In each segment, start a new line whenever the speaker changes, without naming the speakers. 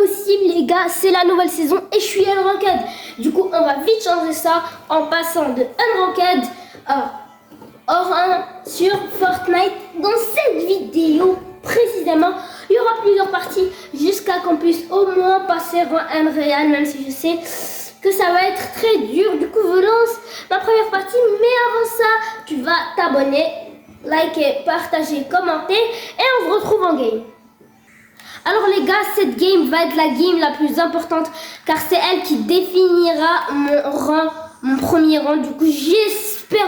possible les gars, c'est la nouvelle saison et je suis unranked. Du coup on va vite changer ça en passant de unranked à hors 1 sur Fortnite. Dans cette vidéo précisément, il y aura plusieurs parties jusqu'à qu'on puisse au moins passer en Unreal, même si je sais que ça va être très dur. Du coup je lance ma première partie, mais avant ça tu vas t'abonner, liker, partager, commenter et on se retrouve en game. Alors les gars, cette game va être la game la plus importante car c'est elle qui définira mon rang, mon premier rang. Du coup j'espère,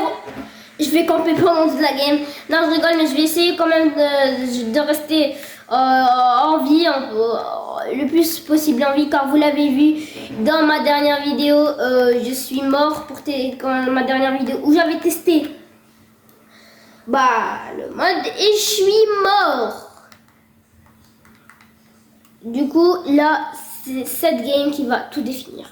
je vais camper pendant toute la game. Non je rigole, mais je vais essayer quand même de rester en vie, le plus possible en vie, car vous l'avez vu dans ma dernière vidéo, je suis mort pour ma dernière vidéo où j'avais testé le mode et je suis mort. Du coup, là, c'est cette game qui va tout définir.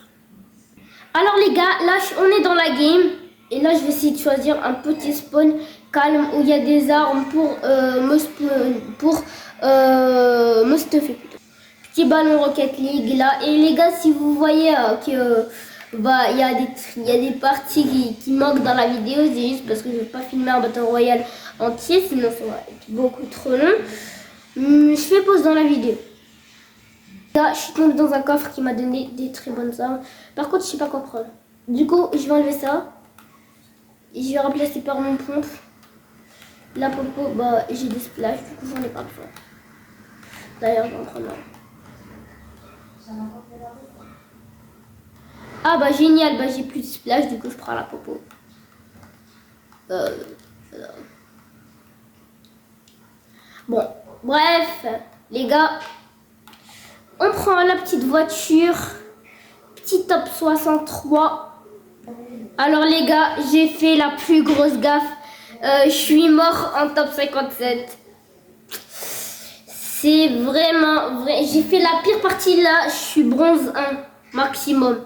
Alors les gars, là, on est dans la game. Et là, je vais essayer de choisir un petit spawn calme où il y a des armes pour me stuffer. Petit ballon Rocket League, là. Et les gars, si vous voyez que il y a des parties qui manquent dans la vidéo, c'est juste parce que je ne vais pas filmer un Battle Royale entier, sinon ça va être beaucoup trop long. Je fais pause dans la vidéo. Là, je suis tombée dans un coffre qui m'a donné des très bonnes armes. Par contre, je sais pas quoi prendre. Du coup, je vais enlever ça. Et je vais remplacer par mon pompe. La popo, j'ai des splash, du coup, j'en ai pas besoin. D'ailleurs, je vais en prendre un. Ah génial, j'ai plus de splash, du coup, je prends la popo. Bon, bref, les gars. On prend la petite voiture, petit top 63. Alors les gars, j'ai fait la plus grosse gaffe. Je suis mort en top 57. C'est vraiment vrai. J'ai fait la pire partie là. Je suis bronze 1 maximum.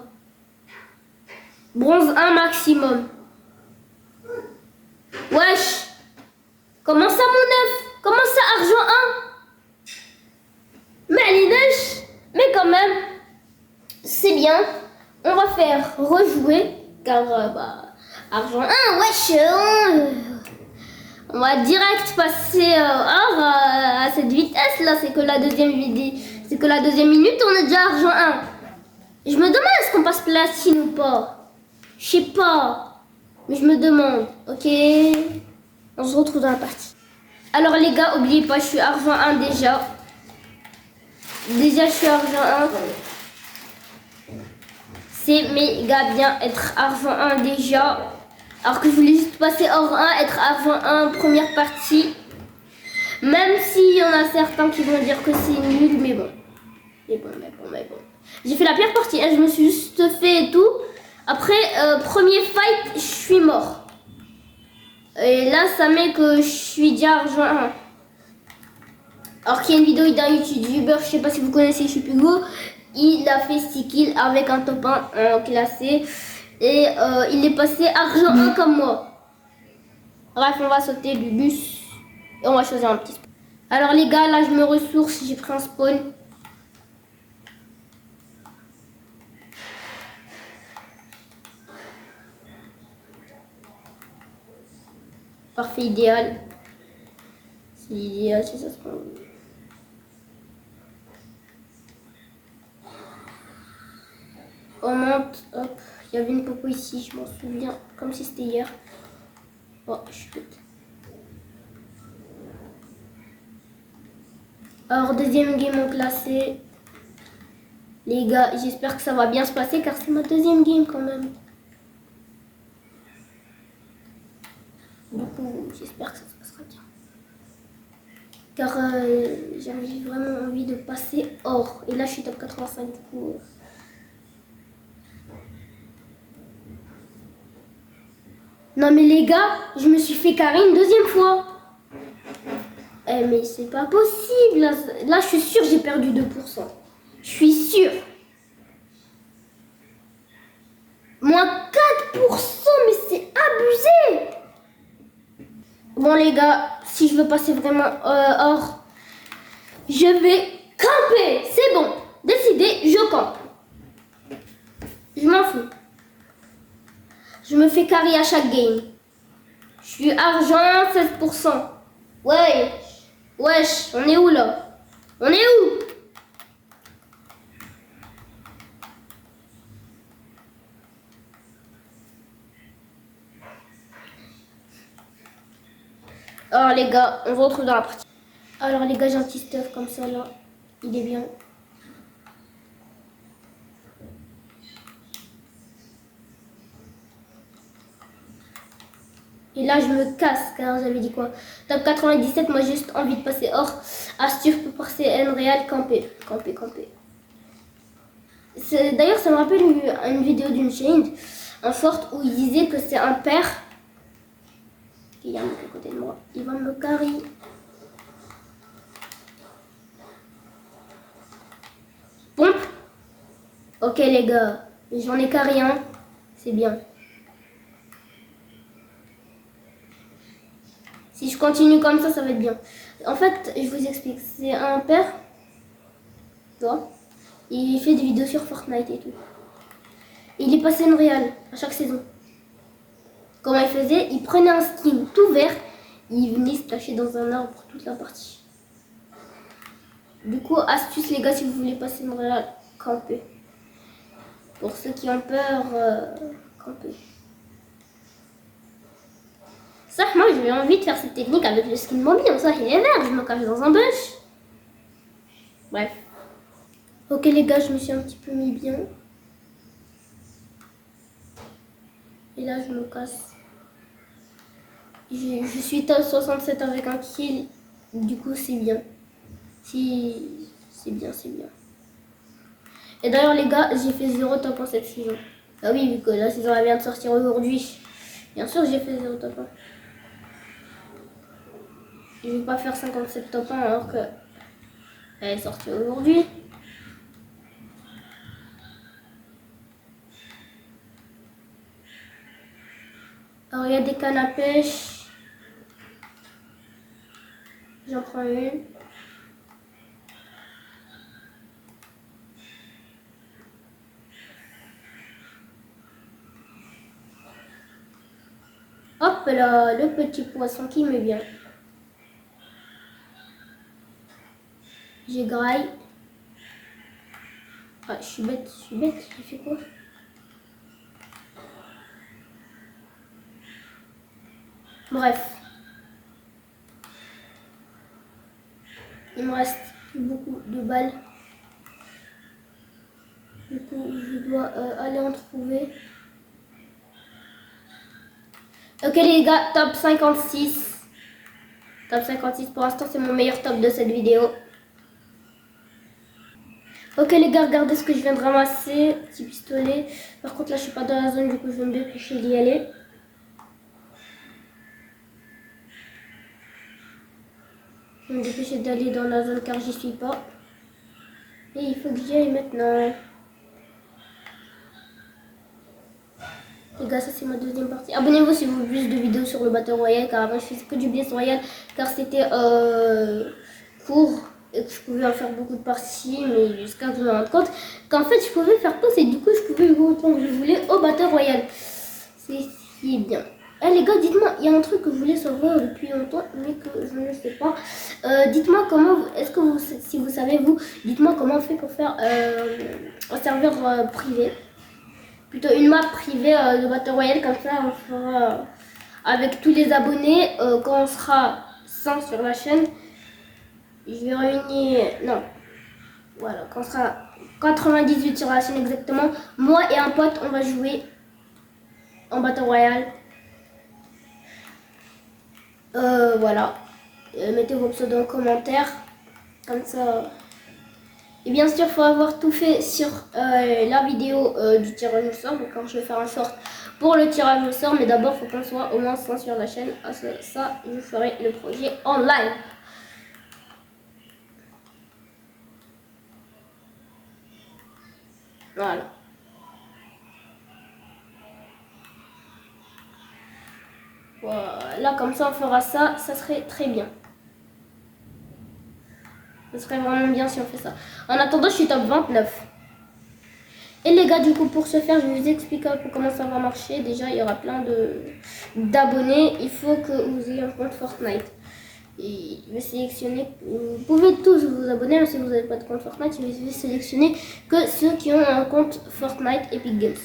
Bronze 1 maximum. Wesh. Comment ça mon œuf? Comment ça argent 1? Mais elle est neige. Mais quand même, c'est bien. On va faire rejouer. Car, argent 1, wesh. On va direct passer à cette vitesse là. C'est que la deuxième vidéo. C'est que la deuxième minute, on est déjà argent 1. Je me demande est-ce qu'on passe platine ou pas. Je sais pas. Mais je me demande. Ok. On se retrouve dans la partie. Alors les gars, oubliez pas, je suis argent 1 déjà. Déjà, je suis argent 1. C'est méga bien être argent 1 déjà. Alors que je voulais juste passer hors 1, être argent 1 première partie. Même s'il y en a certains qui vont dire que c'est nul, mais bon. Mais bon. J'ai fait la pire partie, hein. Je me suis juste fait et tout. Après, premier fight, je suis mort. Et là, ça met que je suis déjà argent 1. Alors qu'il y a une vidéo d'un youtubeur, je sais pas si vous connaissez Chupigo, il a fait 6 kills avec un top 1 classé et il est passé argent 1 comme moi. Bref, on va sauter du bus et on va choisir un petit spawn. Alors les gars, là je me ressource, j'ai pris un spawn. Parfait, idéal. C'est idéal, c'est ça ce qu'on veut. On monte, hop, il y avait une popo ici, je m'en souviens, comme si c'était hier. Oh, je suis bête. Alors, deuxième game en classé. Les gars, j'espère que ça va bien se passer car c'est ma deuxième game quand même. Du coup, j'espère que ça se passera bien. Car j'ai vraiment envie de passer hors. Et là, je suis top 85 du coup. Non mais les gars, je me suis fait carrer une deuxième fois. Eh mais c'est pas possible. Là je suis sûre j'ai perdu 2%. Je suis sûre. Moins 4%, mais c'est abusé. Bon les gars, si je veux passer vraiment hors, je vais camper. C'est bon, décidé. fais carry à chaque game. Je suis argent 16%. Ouais. Wesh, on est où là? On est où? Alors les gars, on se retrouve dans la partie. Alors les gars, j'ai un petit stuff comme ça là. Il est bien. Et là, je me casse, car j'avais dit quoi? Top 97, moi j'ai juste envie de passer hors. Astuce pour passer N réel, camper. Camper. D'ailleurs, ça me rappelle une vidéo d'une chaîne, un short, où il disait que c'est un père. Il y a un mec à côté de moi. Il va me carry. Pompe. Ok les gars, j'en ai carry un. C'est bien. Si je continue comme ça va être bien. En fait, je vous explique. C'est un père. Toi. Il fait des vidéos sur Fortnite et tout. Il est passé une réal à chaque saison. Comment il faisait? Il prenait un skin tout vert. Il venait se cacher dans un arbre toute la partie. Du coup, astuce les gars, si vous voulez passer une réal, camper. Pour ceux qui ont peur, camper. Ça, moi j'ai envie de faire cette technique avec le skin mobile. Ça, il est vert, je me cache dans un bush. Bref. Ok les gars, je me suis un petit peu mis bien. Et là, je me casse. Je suis top 67 avec un kill. Du coup, c'est bien. C'est bien. Et d'ailleurs, les gars, j'ai fait 0 top 1 cette saison. Ah oui, vu que la saison elle vient de sortir aujourd'hui. Bien sûr, j'ai fait 0 top 1. Je vais pas faire 57 top 1 alors que elle est sortie aujourd'hui. Alors, il y a des cannes à pêche. J'en prends une. Hop là, le petit poisson qui me vient. J'ai graille. Ah, je suis bête, j'ai fait quoi? Bref. Il me reste plus beaucoup de balles. Du coup, je dois aller en trouver. Ok les gars, top 56. Top 56 pour l'instant, c'est mon meilleur top de cette vidéo. Ok les gars, regardez ce que je viens de ramasser. Petit pistolet. Par contre là, je suis pas dans la zone, du coup, je vais me dépêcher d'y aller. Je vais me dépêcher d'aller dans la zone car j'y suis pas. Et il faut que j'y aille maintenant. Les gars, ça c'est ma deuxième partie. Abonnez-vous si vous voulez plus de vidéos sur le Battle Royale, car avant je faisais que du Battle Royale, car c'était court et que je pouvais en faire beaucoup de parties, mais jusqu'à que je me rende compte qu'en fait je pouvais faire tout et du coup je pouvais jouer autant que je voulais au Battle Royale. C'est si bien. Eh les gars, dites-moi, il y a un truc que je voulais savoir depuis longtemps, mais que je ne sais pas. Dites-moi comment, est-ce que vous, si vous savez vous, dites-moi comment on fait pour faire un serveur privé. Plutôt une map privée de Battle Royale, comme ça on fera avec tous les abonnés quand on sera 100 sur la chaîne. Je vais réunir, non, voilà, quand on sera 98 sur la chaîne exactement, moi et un pote on va jouer en Battle Royale. Voilà, mettez vos pseudos en commentaire, comme ça. Et bien sûr, il faut avoir tout fait sur la vidéo du tirage au sort. Donc, quand je vais faire un short pour le tirage au sort, mais d'abord, il faut qu'on soit au moins 100 sur la chaîne. Ah, ça, je ferai le projet en live. Voilà. Voilà, comme ça, on fera ça. Ça serait très bien. Ce serait vraiment bien si on fait ça. En attendant, je suis top 29. Et les gars, du coup, pour ce faire, je vais vous expliquer un peu comment ça va marcher. Déjà, il y aura plein d'abonnés. Il faut que vous ayez un compte Fortnite. Et je vais sélectionner, vous pouvez tous vous abonner, mais si vous n'avez pas de compte Fortnite, je vais sélectionner que ceux qui ont un compte Fortnite Epic Games.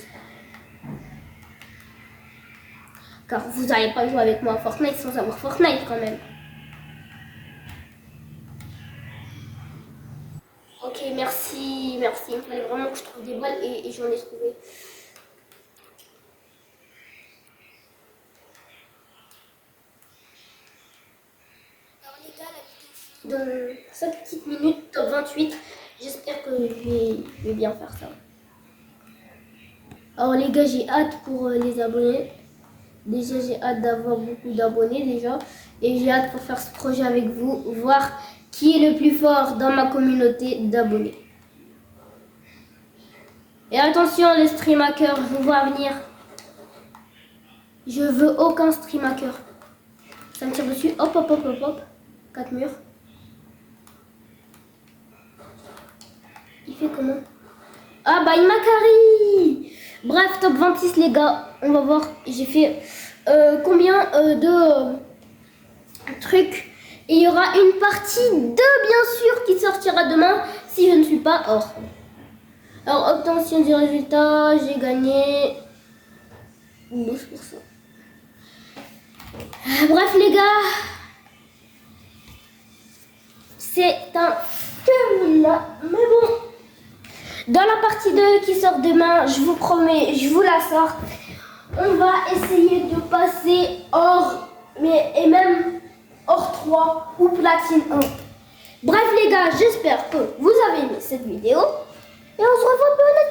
Car vous n'allez pas jouer avec moi à Fortnite sans avoir Fortnite quand même. Ok, merci, merci. Il fallait vraiment que je trouve des balles et j'en ai trouvé. Alors les gars, la vidéo dans 5 petites minutes, top 28. J'espère que je vais bien faire ça. Alors les gars, j'ai hâte pour les abonnés. Déjà, j'ai hâte d'avoir beaucoup d'abonnés déjà. Et j'ai hâte pour faire ce projet avec vous, voir qui est le plus fort dans ma communauté d'abonnés. Et attention les stream hackers, je vous vois venir. Je veux aucun stream hacker. Ça me tire dessus. Hop, hop, hop, hop, hop. 4 murs. Il fait comment? Ah bah il m'a carré. Bref, top 26 les gars. On va voir. J'ai fait combien de trucs. Et il y aura une partie 2 bien sûr qui sortira demain si je ne suis pas hors. Alors obtention du résultat, j'ai gagné 12%. Bref les gars, c'est un fail là, mais bon. Dans la partie 2 qui sort demain, je vous promets, je vous la sors. On va essayer de passer hors, et même hors 3 ou platine 1. Bref les gars, j'espère que vous avez aimé cette vidéo. Et on se revoit pour une